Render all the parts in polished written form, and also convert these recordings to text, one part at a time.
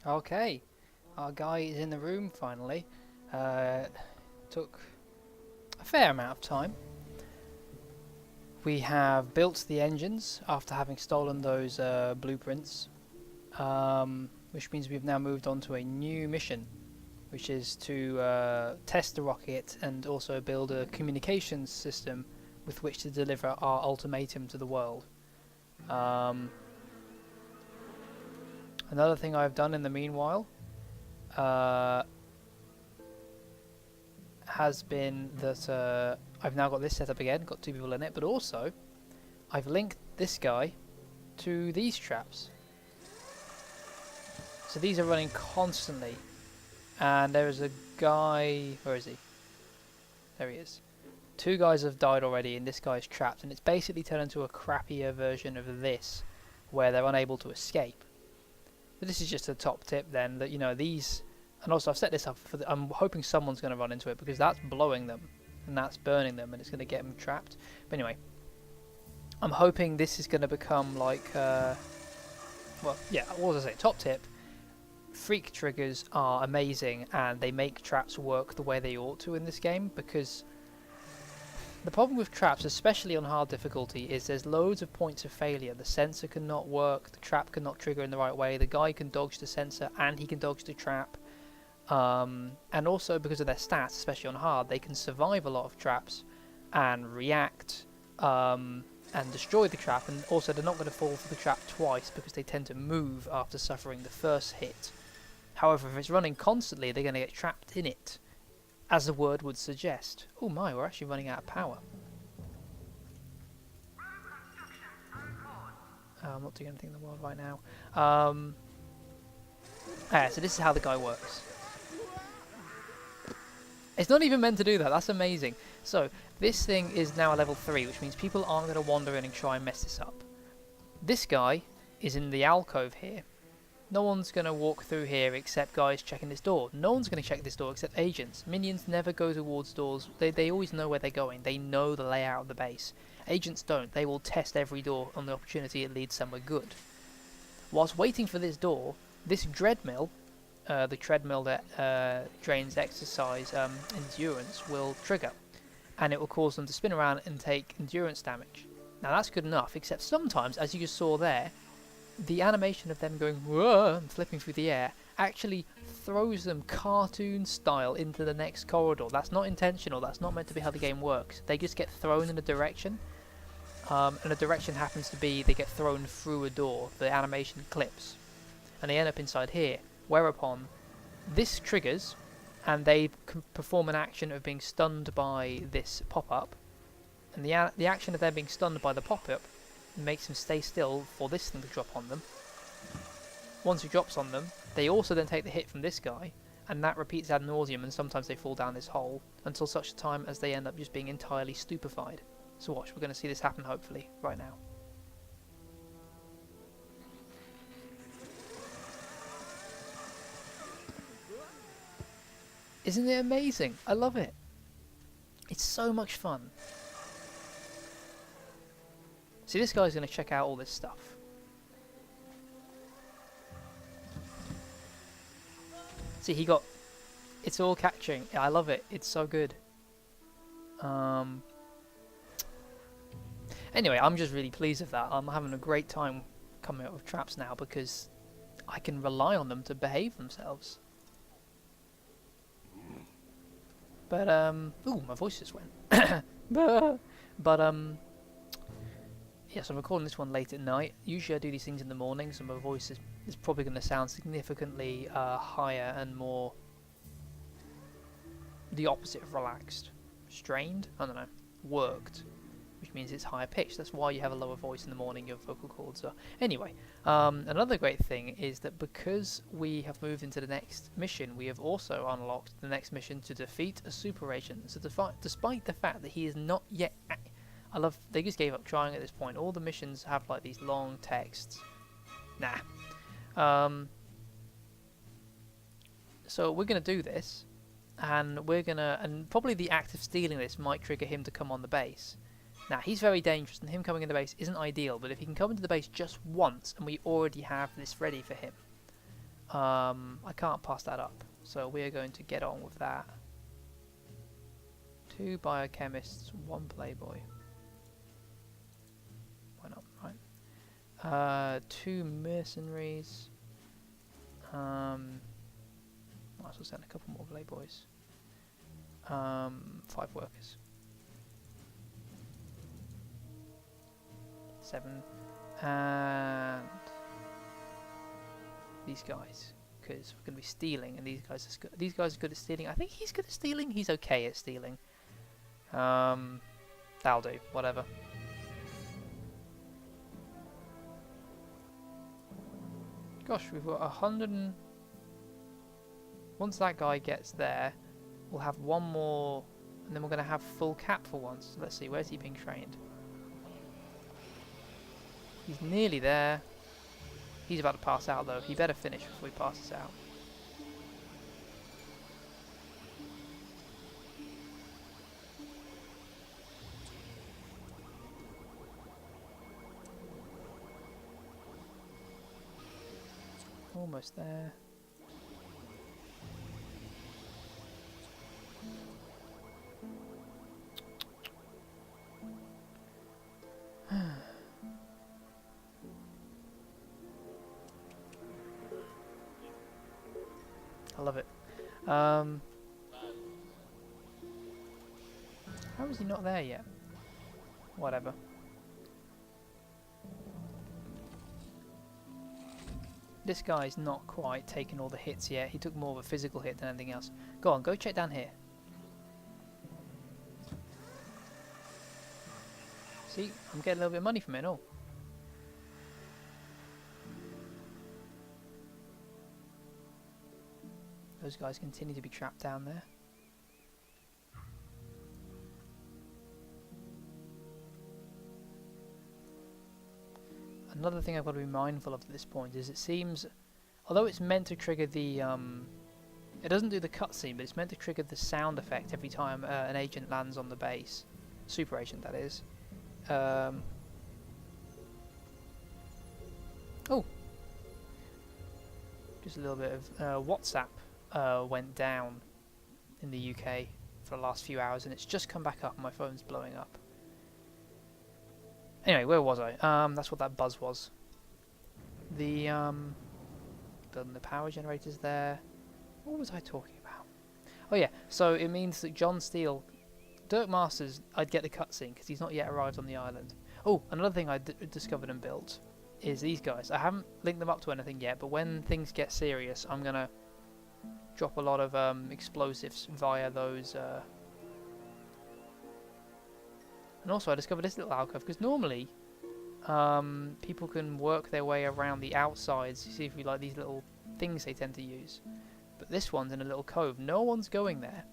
Okay, our guy is in the room finally. Uh, Took a fair amount of time. We have built the engines after having stolen those blueprints, which means we've now moved on to a new mission, which is to test the rocket and also build a communications system with which to deliver our ultimatum to the world. Um, Another thing I've done in the meanwhile uh, has been that I've now got this set up again, got two people in it, but also I've linked this guy to these traps. So these are running constantly, and there is a guy. Where is he? There he is. Two guys have died already, and this guy's trapped, and it's basically turned into a crappier version of this, where they're unable to escape. But this is just a top tip then, that these, and also I've set this up for. I'm hoping someone's going to run into it because that's blowing them, and that's burning them, and it's going to get them trapped. But anyway, I'm hoping this is going to become like, well, yeah. What was I say? Top tip. Freak triggers are amazing and they make traps work the way they ought to in this game, because the problem with traps, especially on hard difficulty, is there's loads of points of failure. The sensor cannot work, the trap cannot trigger in the right way, the guy can dodge the sensor and he can dodge the trap, and also because of their stats, especially on hard, they can survive a lot of traps and react and destroy the trap, and also they're not going to fall for the trap twice because they tend to move after suffering the first hit. However, if it's running constantly, they're going to get trapped in it, as the word would suggest. Oh my, we're actually running out of power. I'm not doing anything in the world right now. So this is how the guy works. It's not even meant to do that, that's amazing. So, this thing is now a level 3, which means people aren't going to wander in and try and mess this up. This guy is in the alcove here. No one's going to walk through here except guys checking this door. No one's going to check this door except agents. Minions never go towards doors. They always know where they're going. They know the layout of the base. Agents don't. They will test every door on the opportunity it leads somewhere good. Whilst waiting for this door, this dreadmill, the treadmill that drains exercise endurance, will trigger. And it will cause them to spin around and take endurance damage. Now that's good enough, except sometimes, as you just saw there, the animation of them going whoa and flipping through the air actually throws them cartoon style into the next corridor. That's not intentional, that's not meant to be how the game works. They just get thrown in a direction, and the direction happens to be they get thrown through a door. The animation clips and they end up inside here, whereupon this triggers and they can perform an action of being stunned by this pop-up, and the action of them being stunned by the pop-up makes them stay still for this thing to drop on them. Once it drops on them, they also then take the hit from this guy, and that repeats ad nauseum, and sometimes they fall down this hole until such a time as they end up just being entirely stupefied. So watch, we're going to see this happen hopefully right now. Isn't it amazing? I love it. It's so much fun. See, this guy's going to check out all this stuff. See, he got... It's all catching. I love it. It's so good. Anyway, I'm just really pleased with that. I'm having a great time coming up with traps now because I can rely on them to behave themselves. But, ooh, my voice just went. But, yes, I'm recording this one late at night. Usually I do these things in the morning, so my voice is probably going to sound significantly higher and more the opposite of relaxed. Strained? I don't know. Worked. Which means it's higher pitched. That's why you have a lower voice in the morning, your vocal cords are. Anyway, another great thing is that because we have moved into the next mission, we have also unlocked the next mission to defeat a super agent. So despite the fact that he is not yet... they just gave up trying at this point. All the missions have like these long texts. Nah. So we're going to do this, and and probably the act of stealing this might trigger him to come on the base. Now, he's very dangerous, and him coming in the base isn't ideal, but if he can come into the base just once, and we already have this ready for him, I can't pass that up, so we're going to get on with that. 2 biochemists, 1 playboy. Why not, right? 2 mercenaries. Might as well send a couple more playboys. 5 workers. 7. And these guys, because we're going to be stealing, and these guys are good at stealing. I think he's good at stealing. He's okay at stealing. That'll do. Whatever. Gosh, we've got 100. Once that guy gets there, we'll have 1 more, and then we're going to have full cap for once. Let's see, where's he being trained? He's nearly there. He's about to pass out though. He better finish before he passes out. Almost there. I love it. How is he not there yet? Whatever. This guy's not quite taken all the hits yet. He took more of a physical hit than anything else. Go on, go check down here. See, I'm getting a little bit of money from it all. Those guys continue to be trapped down there. Another thing I've got to be mindful of at this point is it seems, although it's meant to trigger the, it doesn't do the cutscene, but it's meant to trigger the sound effect every time an agent lands on the base. Super agent, that is. Oh! Just a little bit of WhatsApp went down in the UK for the last few hours, and it's just come back up and my phone's blowing up. Anyway, where was I? That's what that buzz was. The building the power generators there. What was I talking about? Oh yeah, so it means that John Steele, Dirk Masters, I'd get the cutscene because he's not yet arrived on the island. Oh, another thing I discovered and built is these guys. I haven't linked them up to anything yet, but when things get serious, I'm gonna drop a lot of explosives via those. And also I discovered this little alcove, because normally people can work their way around the outsides. You see if you like these little things they tend to use. But this one's in a little cove. No one's going there.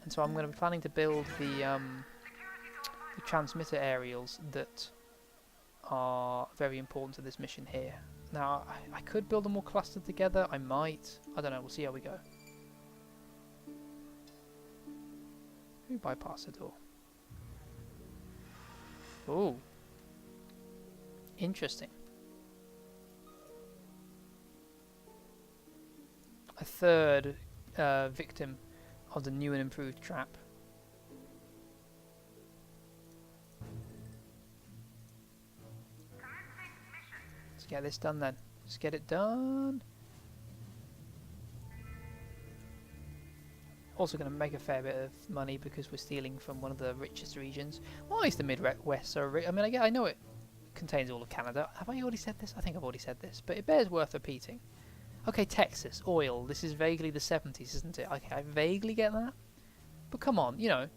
And so I'm going to be planning to build the transmitter aerials that are very important to this mission here. Now, I could build them all clustered together. I might. I don't know. We'll see how we go. Who bypassed the door? Oh, interesting. A third victim of the new and improved trap. Let's get this done then. Let's get it done. Also going to make a fair bit of money because we're stealing from one of the richest regions. Why is the Midwest so rich? I mean, I know it contains all of Canada. Have I already said this? I think I've already said this, but it bears worth repeating. Okay, Texas, oil. This is vaguely the 70s, isn't it? Okay, I vaguely get that. But come on, you know,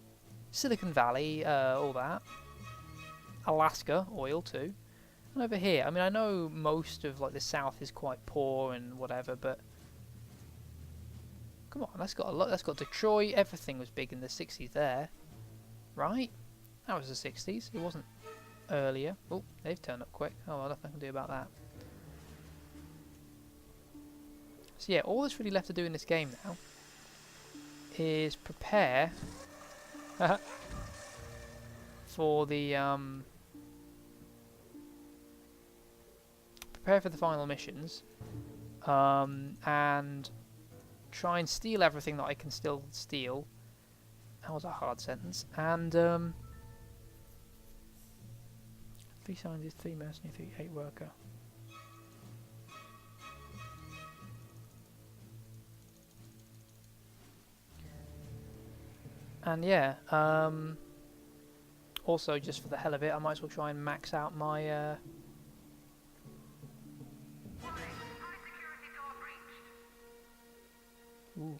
Silicon Valley, all that. Alaska, oil too. And over here, I mean, I know most of like the South is quite poor and whatever, but come on, that's got a lot. That's got Detroit. Everything was big in the 60s there, right? That was the 60s. It wasn't earlier. Oh, they've turned up quick. Oh, well, nothing I can do about that. So yeah, all that's really left to do in this game now is prepare for the final missions, and try and steal everything that I can still steal. That was a hard sentence. And 3 scientists, 3 mercenaries, 3 8 worker. And yeah, also just for the hell of it, I might as well try and max out my ooh.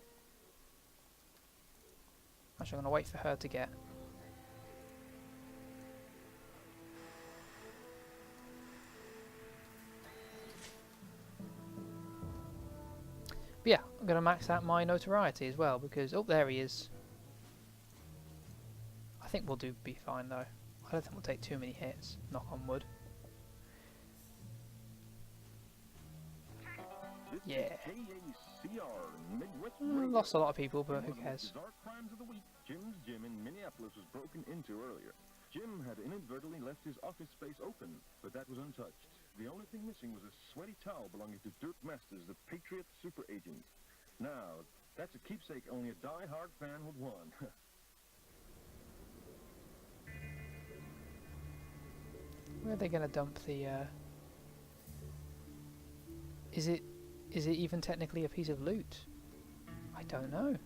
Actually, I'm going to wait for her to get. But yeah, I'm going to max out my notoriety as well because, oh, there he is. I think we'll be fine though. I don't think we'll take too many hits, knock on wood. Yeah. Lost a lot of people, but who cares? Jim's gym in Minneapolis was broken into earlier. Jim had inadvertently left his office space open, but that was untouched. The only thing missing was a sweaty towel belonging to Dirk Masters, the Patriot super agent. Now, that's a keepsake only a die-hard fan would want. Where are they going to dump the... Is it even technically a piece of loot? I don't know.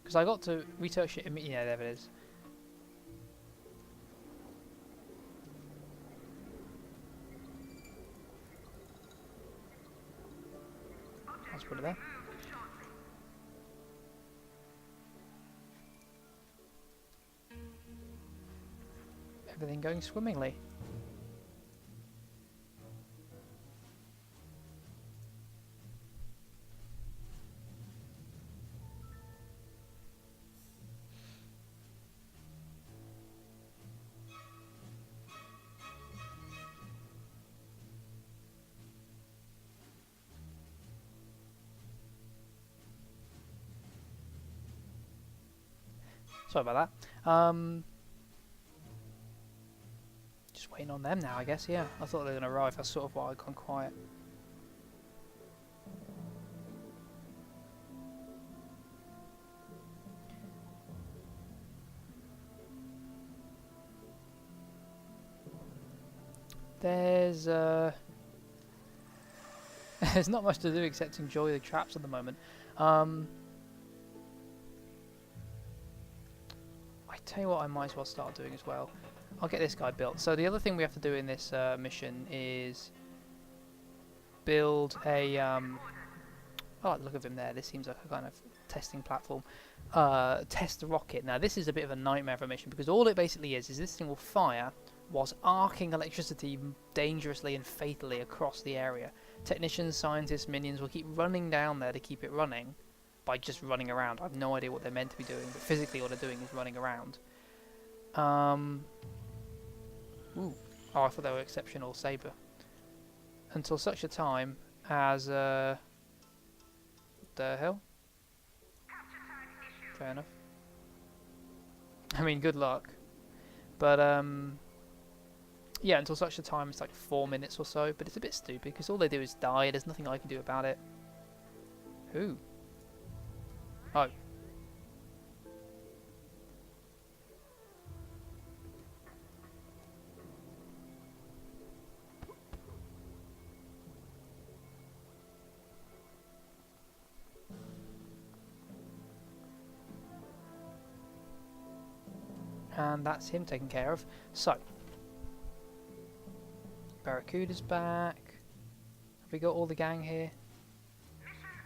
Because I got to research it immediately. Yeah, there it is. Let's put it there. Everything going swimmingly. Sorry about that. Just waiting on them now, I guess. Yeah, I thought they were going to arrive. That's sort of why I've gone quiet. There's there's not much to do except enjoy the traps at the moment. I tell you what, I might as well start doing as well. I'll get this guy built. So the other thing we have to do in this mission is build a I like the look of him there. This seems like a kind of testing platform. Test the rocket. Now this is a bit of a nightmare of a mission because all it basically is this thing will fire whilst arcing electricity dangerously and fatally across the area. Technicians, scientists, minions will keep running down there to keep it running by just running around. I have no idea what they're meant to be doing, but physically what they're doing is running around. Ooh. Oh, I thought they were exceptional saber. Until such a time as the hell? Fair enough. I mean, good luck. But yeah, until such a time, it's like 4 minutes or so. But it's a bit stupid because all they do is die. There's nothing I can do about it. Who? Oh. And that's him taken care of. So, Barracuda's back. Have we got all the gang here?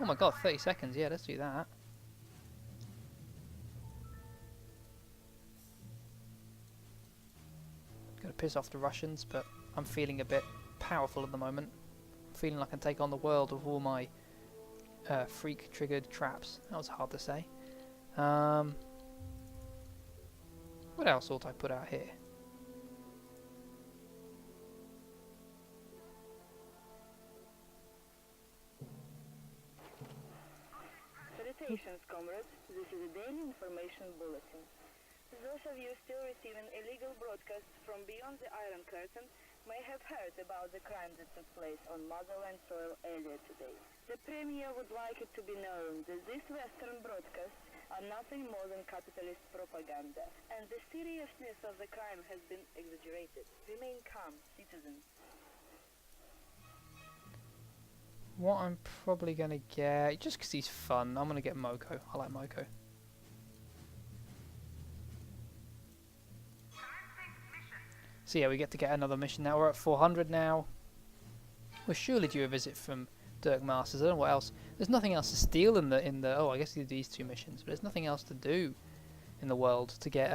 Oh my god, 30 seconds. Yeah, let's do that. Gonna piss off the Russians, but I'm feeling a bit powerful at the moment. I'm feeling like I can take on the world with all my freak-triggered traps. That was hard to say. What else ought I put out here? Salutations, comrades. This is a daily information bulletin. Those of you still receiving illegal broadcasts from beyond the Iron Curtain may have heard about the crime that took place on motherland soil earlier today. The Premier would like it to be known that these Western broadcasts are nothing more than capitalist propaganda, and the seriousness of the crime has been exaggerated. Remain calm, citizens. What I'm probably going to get, just because he's fun, I'm going to get Moko. I like Moko. So yeah, we get to get another mission now. We're at 400 now. We're surely due a visit from Dirk Masters. I don't know what else. There's nothing else to steal in the. Oh, I guess these two missions, but there's nothing else to do in the world to get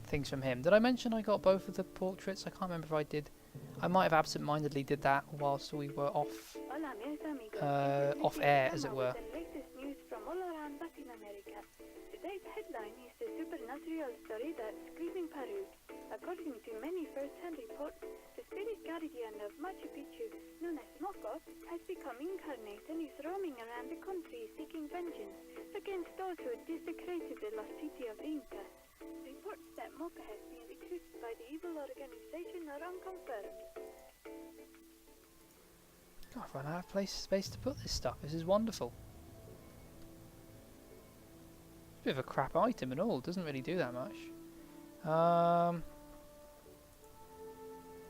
things from him. Did I mention I got both of the portraits? I can't remember if I did. I might have absent-mindedly did that whilst we were off air, as it were. Latest news from all around Latin America. Today's headline is the supernatural story that Screaming Peru. According to many first-hand reports, the spirit guardian of Machu Picchu, known as Moko, has become incarnate and is roaming around the country seeking vengeance against those who desecrated the lost city of Inca. Reports that Moko has been recruited by the evil organization are unconfirmed. God, I've run out of space to put this stuff. This is wonderful. It's a bit of a crap item and all. It doesn't really do that much.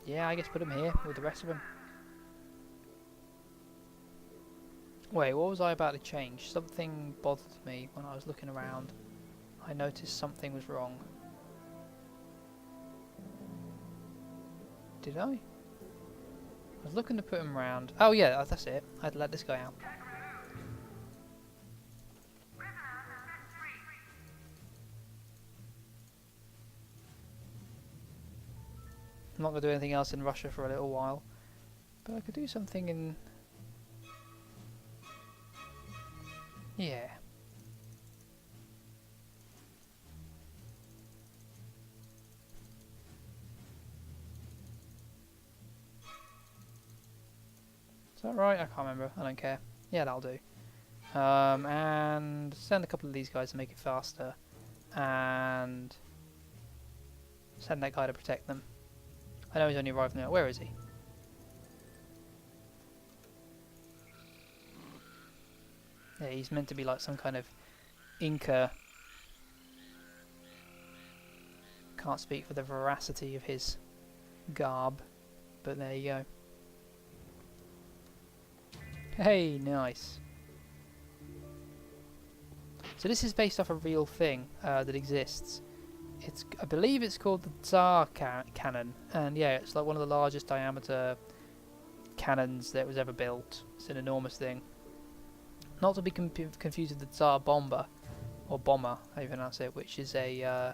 Yeah, I guess put them here with the rest of them. Wait, what was I about to change? Something bothered me when I was looking around. I noticed something was wrong. Did I? I was looking to put him round. Oh yeah, that's it. I'd let this guy out. I'm not going to do anything else in Russia for a little while. But I could do something in... Yeah. Is that right? I can't remember. I don't care. Yeah, that'll do. And send a couple of these guys to make it faster. And send that guy to protect them. I know he's only arrived now. Where is he? Yeah, he's meant to be like some kind of Inca. Can't speak for the veracity of his garb, but there you go. Hey, nice. So this is based off a real thing that exists. I believe it's called the Tsar cannon, and yeah, it's like one of the largest diameter cannons that was ever built. It's an enormous thing. Not to be confused with the Tsar bomber, or bomber, how you pronounce it, which is a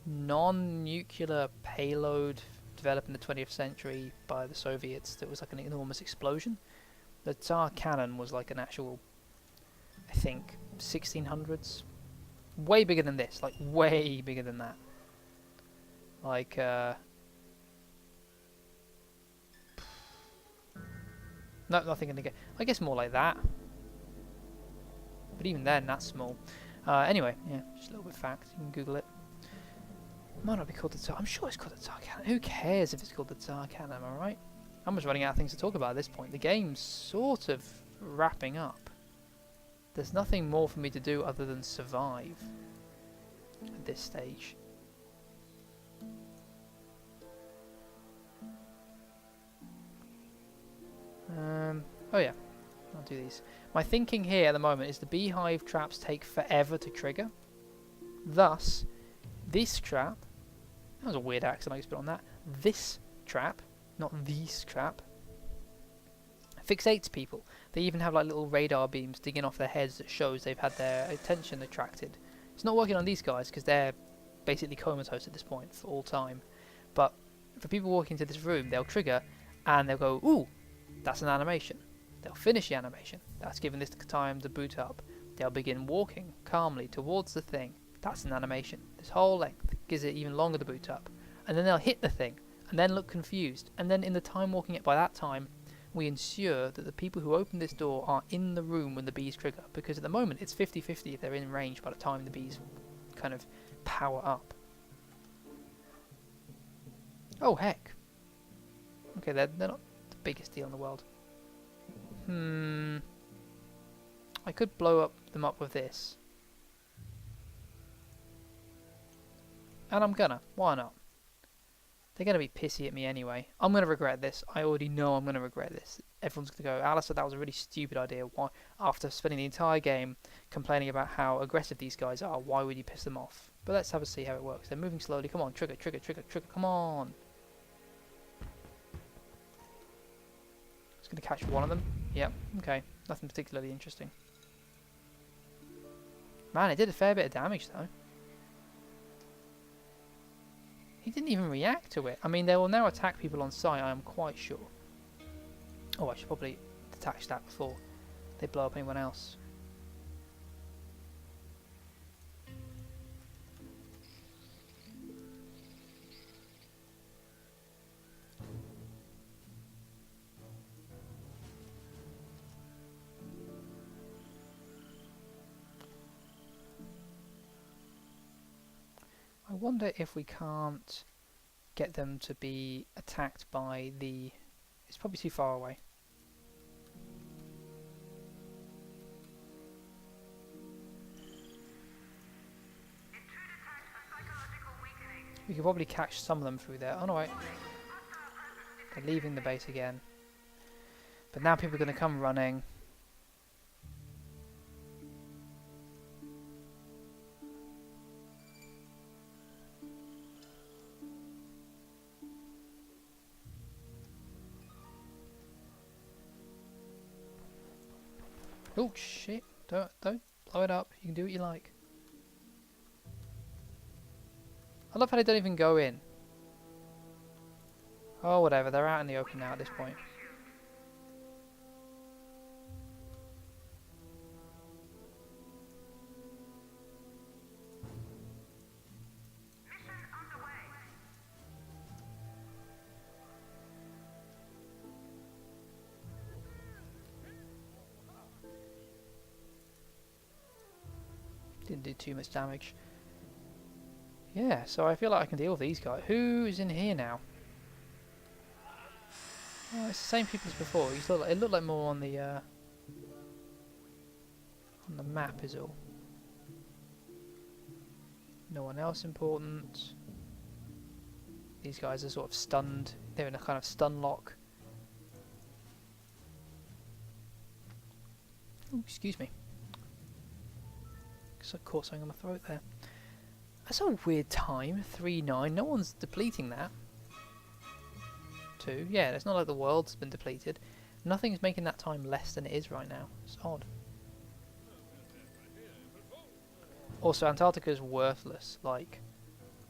non-nuclear payload developed in the 20th century by the Soviets that was like an enormous explosion. The Tsar cannon was like an actual, I think, 1600s. Way bigger than this, like way bigger than that. Like, no, nothing gonna get. I guess more like that. But even then, that's small. Anyway, yeah, just a little bit of fact. You can Google it. Might not be called the Tsar. I'm sure it's called the Tsar cannon. Who cares if it's called the Tsar cannon? Am I right? I'm just running out of things to talk about at this point. The game's sort of wrapping up. There's nothing more for me to do other than survive at this stage. Oh yeah, I'll do these. My thinking here at the moment is the beehive traps take forever to trigger. Thus, this trap, that was a weird accent I just put on that, this trap, not this trap, fixates people. They even have like little radar beams digging off their heads that shows they've had their attention attracted. It's not working on these guys because they're basically comatose at this point for all time. But for people walking into this room, they'll trigger and they'll go, ooh, that's an animation. They'll finish the animation. That's given this time to boot up. They'll begin walking calmly towards the thing. That's an animation. This whole length gives it even longer to boot up. And then they'll hit the thing and then look confused. And then in the time walking it by that time, we ensure that the people who open this door are in the room when the bees trigger, because at the moment it's 50-50 if they're in range by the time the bees kind of power up. Oh heck, Okay, they're not the biggest deal in the world. I could blow them up with this. And I'm gonna. Why not? They're going to be pissy at me anyway. I'm going to regret this. I already know I'm going to regret this. Everyone's going to go, Alistair, that was a really stupid idea. Why, after spending the entire game complaining about how aggressive these guys are, why would you piss them off? But let's have a see how it works. They're moving slowly. Come on, trigger, trigger, trigger, trigger. Come on. It's going to catch one of them. Yep, okay. Nothing particularly interesting. Man, it did a fair bit of damage, though. He didn't even react to it. I mean, they will now attack people on sight, I am quite sure. Oh, I should probably detach that before they blow up anyone else. I wonder if we can't get them to be attacked by the... It's probably too far away. We could probably catch some of them through there. Oh no, wait. They're leaving the base again. But now people are going to come running. Oh shit, don't blow it up, you can do what you like. I love how they don't even go in. Oh whatever, they're out in the open now at this point. Didn't do too much damage. Yeah, so I feel like I can deal with these guys. Who's in here now? Oh, it's the same people as before. It looked like more on the map is all. No one else important. These guys are sort of stunned. They're in a kind of stun lock. Ooh, excuse me. So caught something on my throat there. That's a weird time. 3-9. No one's depleting that. 2. Yeah, it's not like the world's been depleted. Nothing's making that time less than it is right now. It's odd. Also, Antarctica is worthless. Like,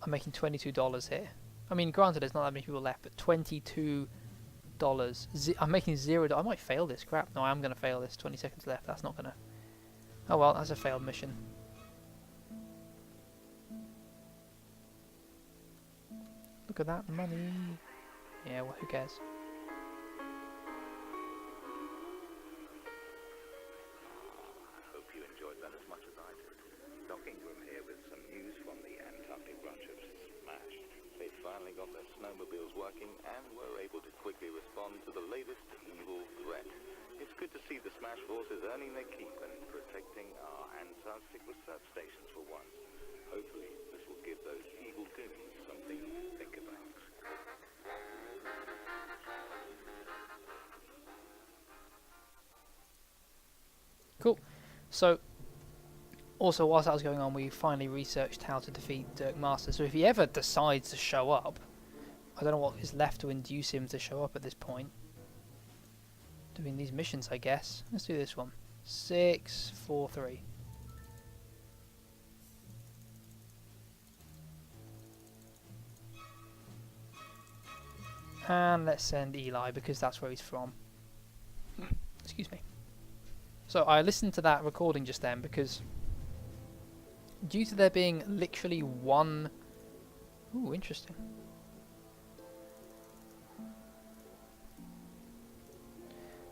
I'm making $22 here. I mean, granted, there's not that many people left, but $22. I'm making $0. I might fail this. Crap. No, I am going to fail this. 20 seconds left. That's not going to... Oh well, that's a failed mission. Look at that money. Yeah, well, who cares? Hope you enjoyed that as much as I did. Dockingham here with some news from the Antarctic branch of SMASH. They finally got their snowmobiles working and were able to quickly respond to the latest evil threat. It's good to see the SMASH forces earning their keep and protecting our Antarctic research stations for once. Hopefully, this will give those evil goons something to think about. Cool. So, also whilst that was going on, we finally researched how to defeat Dirk Master. So if he ever decides to show up, I don't know what is left to induce him to show up at this point. Doing these missions, I guess. Let's do this one. 6, 4, 3. And let's send Eli, because that's where he's from. Excuse me. So I listened to that recording just then because due to there being literally one... Ooh, interesting.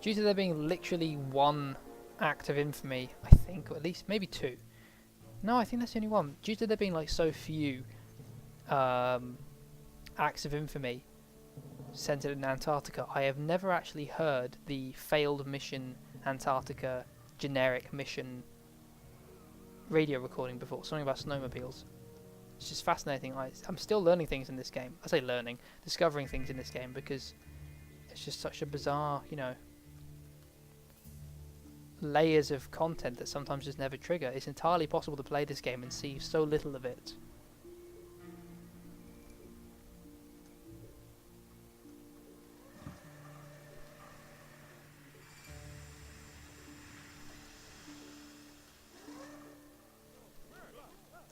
Due to there being literally one act of infamy, I think, or at least maybe 2. No, I think that's the only one. Due to there being like so few acts of infamy, centered in Antarctica. I have never actually heard the failed mission Antarctica generic mission radio recording before. Something about snowmobiles. It's just fascinating. I'm still learning things in this game. I say learning, discovering things in this game, because it's just such a bizarre, you know, layers of content that sometimes just never trigger. It's entirely possible to play this game and see so little of it.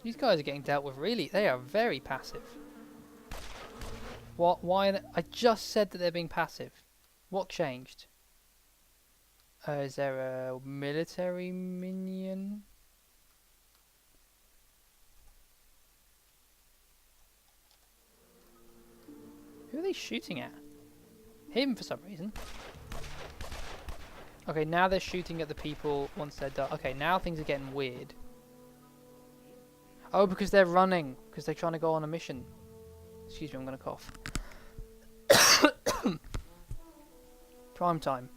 These guys are getting dealt with really. They are very passive. What? Why? I just said that they're being passive. What changed? Is there a military minion? Who are they shooting at? Him for some reason. Okay, now they're shooting at the people once they're done. Okay, now things are getting weird. Oh, because they're running. Because they're trying to go on a mission. Excuse me, I'm going to cough. Prime time.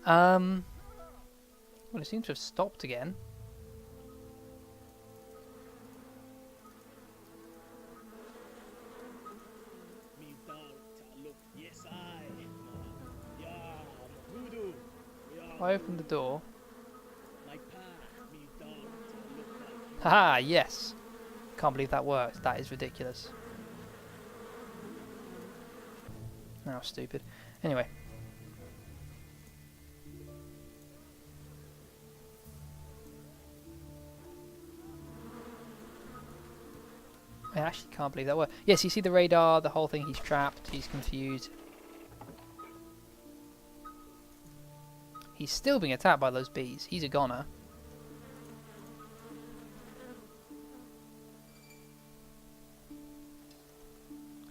Well, it seems to have stopped again. I opened the door. Haha, yes. Can't believe that worked. That is ridiculous. Oh, stupid. Anyway. I actually can't believe that worked. Yes, you see the radar, the whole thing, he's trapped, he's confused. He's still being attacked by those bees. He's a goner.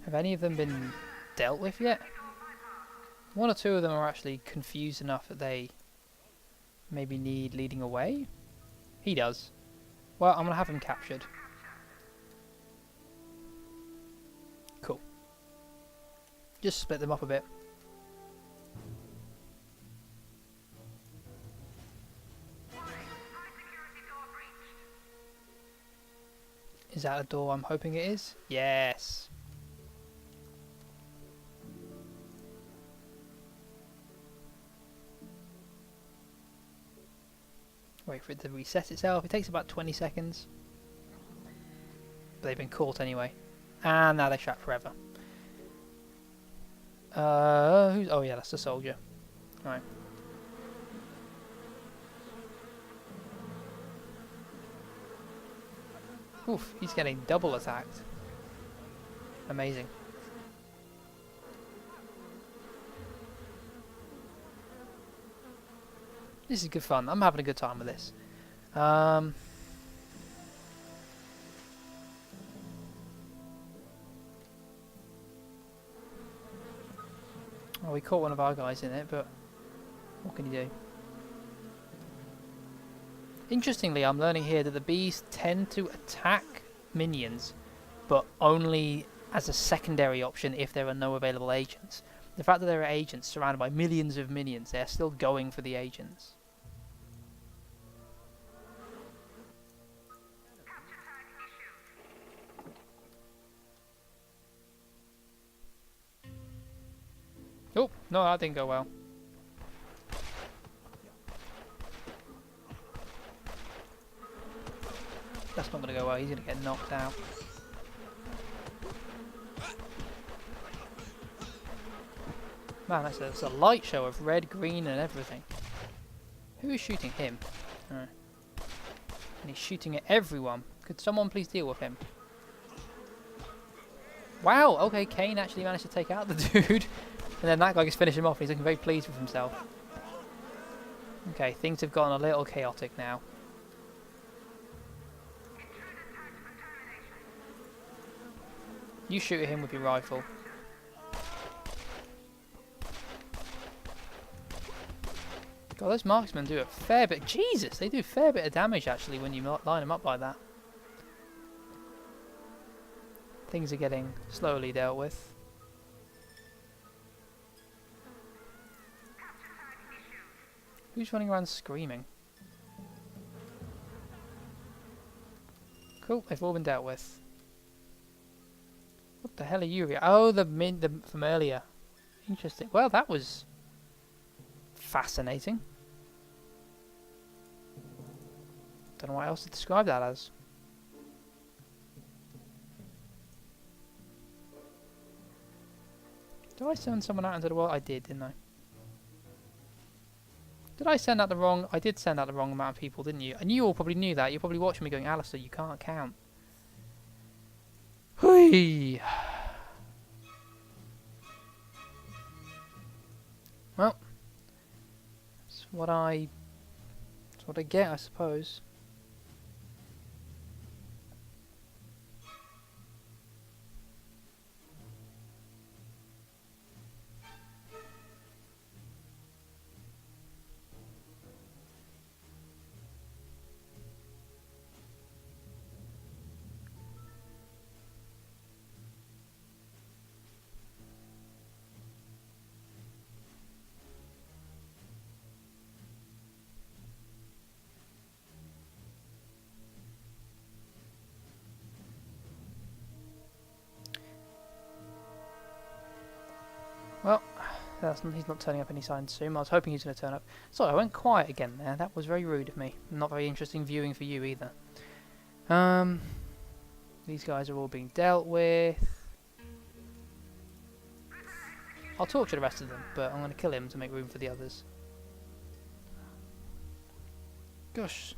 Have any of them been dealt with yet? One or two of them are actually confused enough that they maybe need leading away. He does. Well, I'm going to have him captured. Cool. Just split them up a bit. Is that a door I'm hoping it is? Yes. Wait for it to reset itself. It takes about 20 seconds. But they've been caught anyway. And now they're trapped forever. Who's... Oh yeah, that's the soldier. Right. Oof, he's getting double attacked. Amazing. This is good fun. I'm having a good time with this. Oh, we caught one of our guys in it, but what can you do? Interestingly, I'm learning here that the bees tend to attack minions, but only as a secondary option if there are no available agents. The fact that there are agents surrounded by millions of minions, they're still going for the agents. Oh, no, that didn't go well. That's not going to go well, he's going to get knocked out. Man, that's a light show of red, green and everything. Who is shooting him? Oh. And he's shooting at everyone. Could someone please deal with him? Wow, okay, Kane actually managed to take out the dude. And then that guy gets finished him off. He's looking very pleased with himself. Okay, things have gotten a little chaotic now. You shoot at him with your rifle. God, those marksmen do a fair bit. Jesus, they do a fair bit of damage actually when you line them up like that. Things are getting slowly dealt with. Who's running around screaming? Cool, they've all been dealt with. What the hell are you? Oh, the from earlier. Interesting. Well, that was fascinating. Don't know what else to describe that as. Did I send someone out into the world? I did, didn't I? Did I send out the wrong... I did send out the wrong amount of people, didn't you? And you all probably knew that. You're probably watching me going, Alistair, you can't count. Hui! Well, that's what I get, I suppose. Well, he's not turning up anytime soon. I was hoping he was going to turn up. Sorry, I went quiet again there. That was very rude of me. Not very interesting viewing for you either. These guys are all being dealt with. I'll torture the rest of them, but I'm going to kill him to make room for the others. Gosh.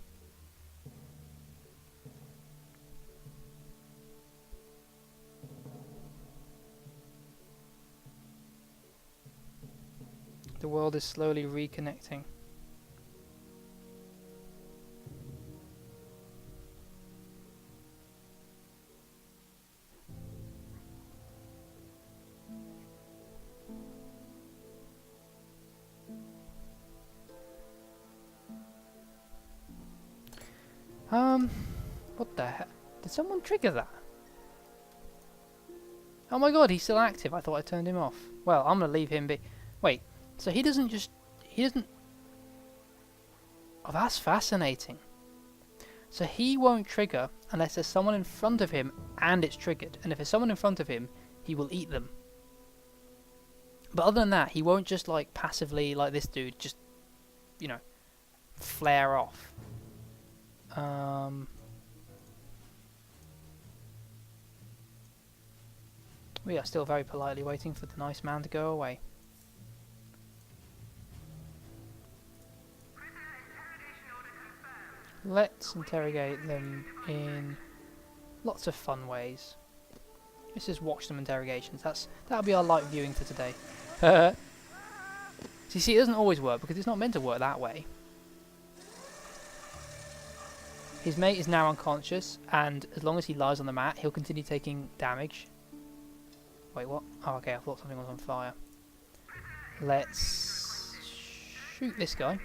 The world is slowly reconnecting. What the heck? Did someone trigger that? Oh my god, he's still active. I thought I turned him off. Well, I'm gonna leave him be. Wait. So he doesn't. Oh, that's fascinating. So he won't trigger unless there's someone in front of him and it's triggered. And if there's someone in front of him, he will eat them. But other than that, he won't just like passively, like this dude, just, you know, flare off. We are still very politely waiting for the nice man to go away. Let's interrogate them in lots of fun ways. Let's just watch them interrogations. That'll be our light viewing for today. So you see, it doesn't always work because it's not meant to work that way. His mate is now unconscious, and as long as he lies on the mat, he'll continue taking damage. Wait, what? Oh, okay, I thought something was on fire. Let's shoot this guy.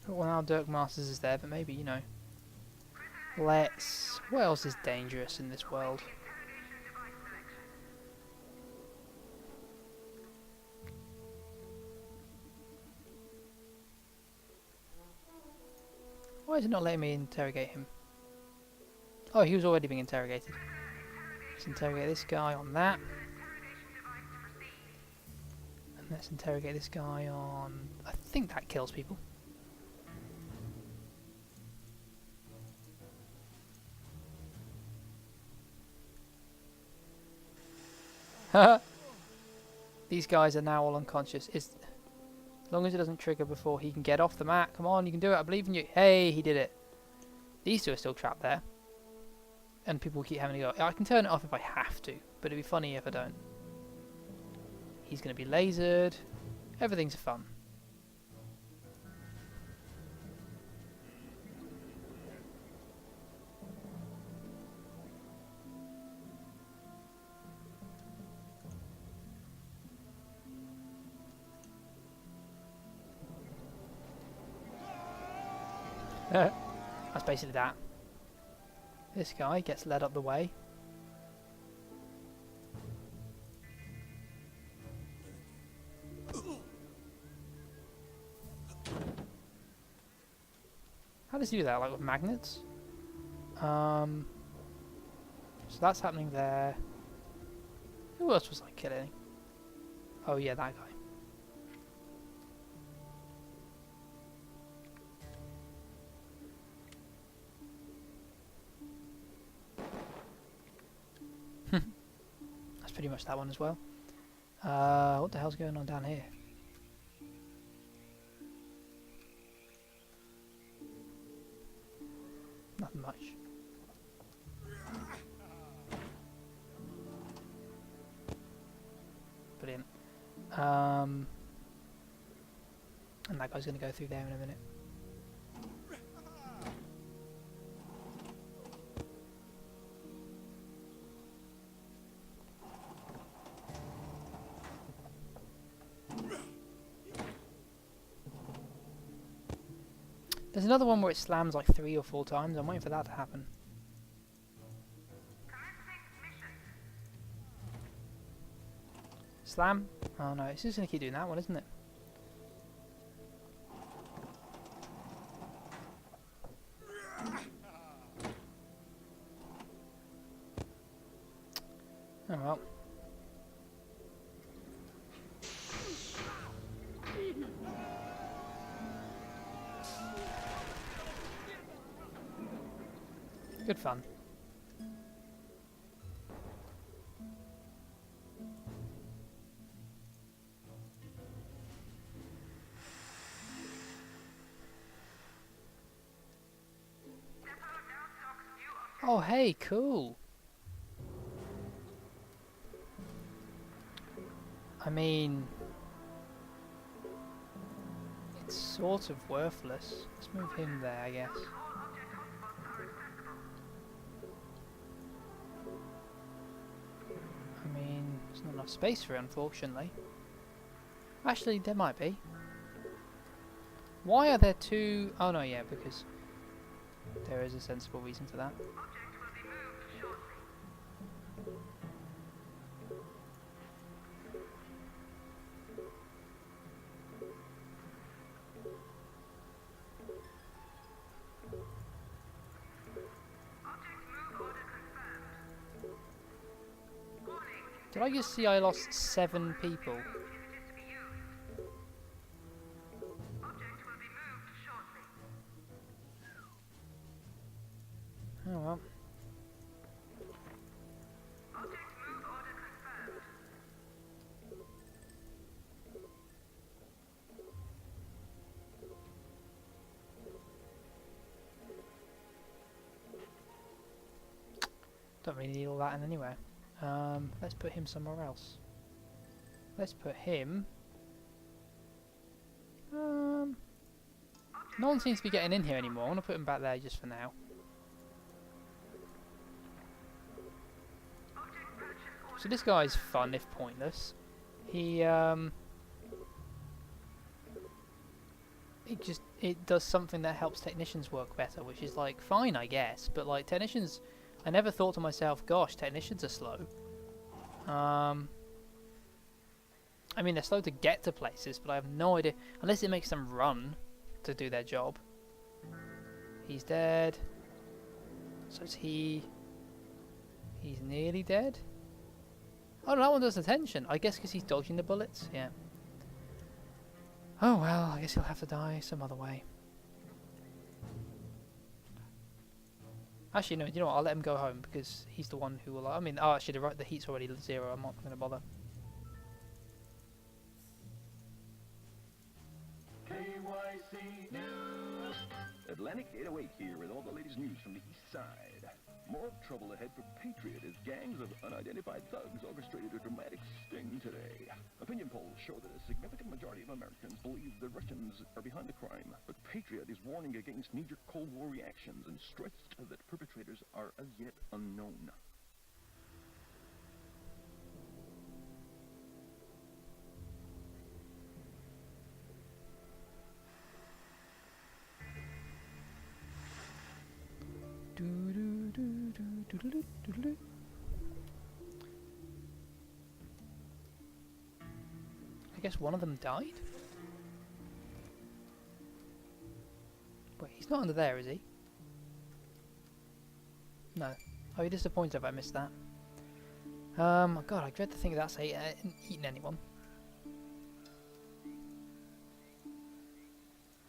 Well, now Dirk Masters is there, but maybe, you know. Let's... What else is dangerous in this world? Why is it not letting me interrogate him? Oh, he was already being interrogated. Let's interrogate this guy on that. And let's interrogate this guy on... I think that kills people. These guys are now all unconscious. As long as it doesn't trigger before he can get off the mat. Come on, you can do it. I believe in you. Hey, he did it. These two are still trapped there. And people keep having to go. I can turn it off if I have to, but it'd be funny if I don't. He's going to be lasered. Everything's fun. That's basically that. This guy gets led up the way. does he do that? Like with magnets? So that's happening there. Who else was I killing? Oh yeah, that guy. That's pretty much that one as well. What the hell's going on down here? Nothing much. Brilliant. And that guy's going to go through there in a minute. There's another one where it slams like 3 or 4 times. I'm waiting for that to happen. Slam? Oh no, it's just going to keep doing that one, isn't it? Oh well. Good fun. Oh hey, cool. I mean, it's sort of worthless. Let's move him there, I guess. I mean, there's not enough space for it, unfortunately. Actually, there might be. Why are there 2? Oh no, yeah, because there is a sensible reason for that. Did I just see I lost 7 people? Oh well. Don't really need all that in anywhere. Let's put him somewhere else. Let's put him... no one seems to be getting in here anymore. I want to put him back there just for now. So this guy's fun, if pointless. It does something that helps technicians work better, which is like fine, I guess. But like technicians, I never thought to myself, gosh, technicians are slow. I mean, they're slow to get to places, but I have no idea unless it makes them run to do their job. He's dead. So is he. He's nearly dead. Oh, no, that one does attention. I guess because he's dodging the bullets. Yeah. Oh well, I guess he'll have to die some other way. Actually, no, you know what? I'll let him go home because he's the one who will. I mean, oh, actually, the heat's already 0. I'm not going to bother. KYC News. Atlantic 808 here with all the latest news from the east side. More trouble ahead for Patriot as gangs of unidentified thugs orchestrated a dramatic sting today. Opinion polls show that a significant majority of Americans believe the Russians are behind the crime, but Patriot is warning against knee-jerk Cold War reactions and stressed that perpetrators are as yet unknown. I guess one of them died? Wait, he's not under there, is he? No. I'll be disappointed if I missed that. God, I dread to think that's eaten anyone.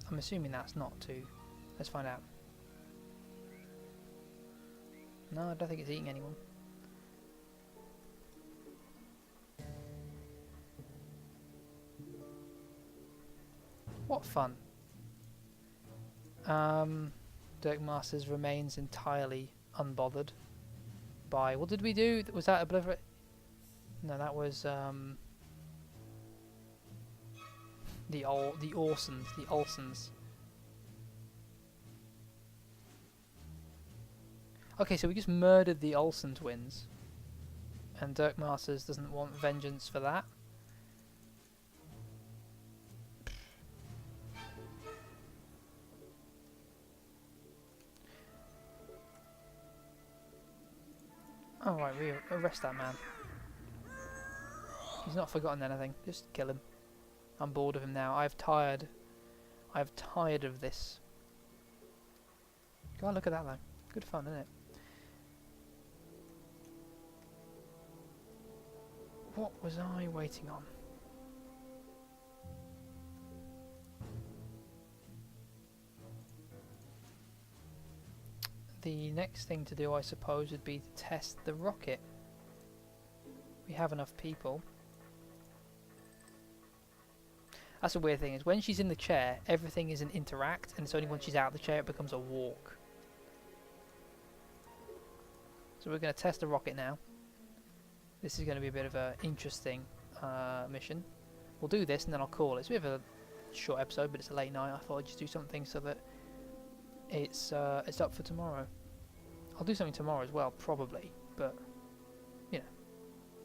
I'm assuming that's not too. Let's find out. No, I don't think it's eating anyone. What fun. Dirk Masters remains entirely unbothered by... What did we do? Was that obliterate? No, that was the Olsons. Okay, so we just murdered the Olsen twins, and Dirk Masters doesn't want vengeance for that. Alright, we arrest that man. He's not forgotten anything. Just kill him. I'm bored of him now. I've tired of this. God, look at that though. Good fun, isn't it? What was I waiting on? The next thing to do, I suppose, would be to test the rocket. We have enough people. That's a weird thing, is when she's in the chair, everything is an interact, and it's only when she's out of the chair it becomes a walk. So we're going to test the rocket now. This is going to be a bit of an interesting mission. We'll do this and then I'll call it. It's a bit of a short episode, but it's a late night. I thought I'd just do something so that it's up for tomorrow. I'll do something tomorrow as well, probably, but you know,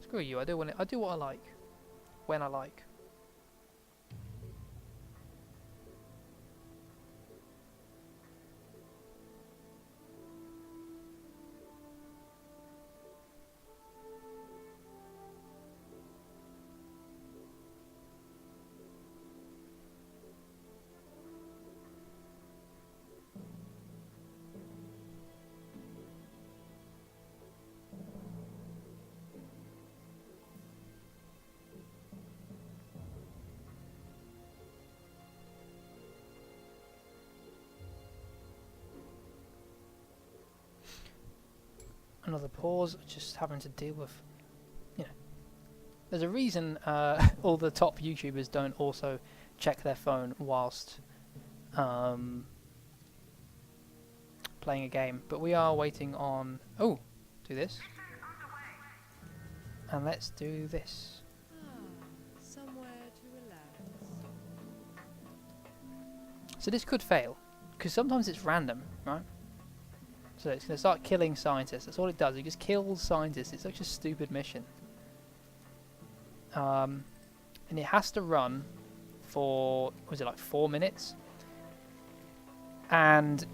screw you. I do what I like, when I like. Another pause, just having to deal with, you know, there's a reason all the top YouTubers don't also check their phone whilst playing a game, but we are waiting on, do this, and let's do this. Somewhere to relax. So this could fail, because sometimes it's random, right? So it's going to start killing scientists. That's all it does. It just kills scientists. It's such a stupid mission. And it has to run for, was it like 4 minutes? And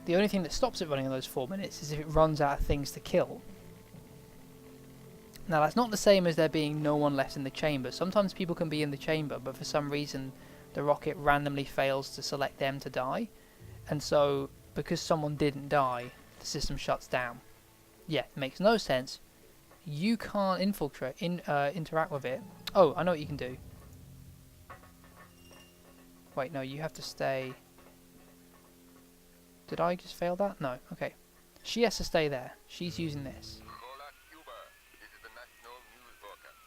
the only thing that stops it running in those 4 minutes is if it runs out of things to kill. Now that's not the same as there being no one left in the chamber. Sometimes people can be in the chamber, but for some reason the rocket randomly fails to select them to die. And so, because someone didn't die, the system shuts down. Yeah, it makes no sense. You can't interact with it. Oh, I know what you can do. Wait, no, you have to stay. Did I just fail that? No, okay. She has to stay there. She's using this. Hola, Cuba. This is the national news broadcast.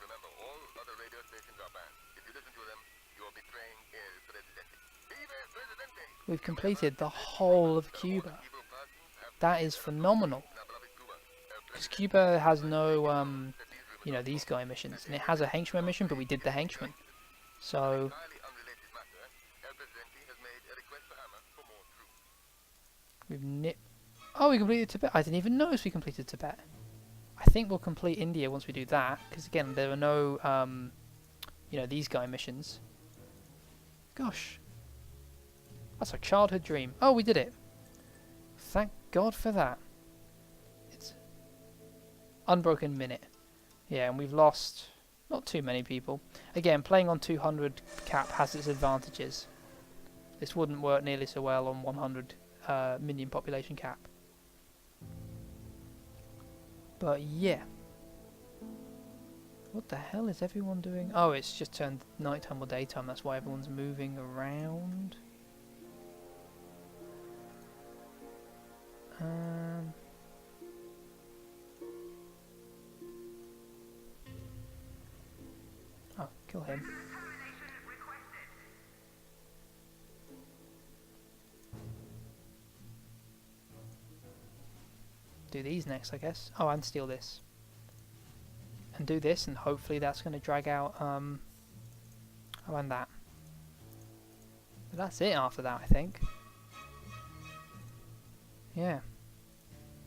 Remember, all other radio stations are banned. If you listen to them, you're betraying el presidente. Vive el presidente! We've completed the whole of Cuba. That is phenomenal. Because Cuba has no, you know, these guy missions. And it has a henchman mission, but we did the henchman. So... we completed Tibet. I didn't even notice we completed Tibet. I think we'll complete India once we do that. Because again, there are no, you know, these guy missions. Gosh. That's a childhood dream. Oh, we did it. Thank God for that. It's unbroken minute. Yeah, and we've lost not too many people. Again, playing on 200 cap has its advantages. This wouldn't work nearly so well on 100 minion population cap. But yeah. What the hell is everyone doing? Oh, it's just turned nighttime or daytime. That's why everyone's moving around. Oh, kill him. Do these next, I guess. Oh, and steal this. And do this, and hopefully that's going to drag out, oh, and that. But that's it after that, I think. Yeah.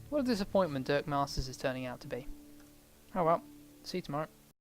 What a disappointment Dirk Masters is turning out to be. Oh well, see you tomorrow.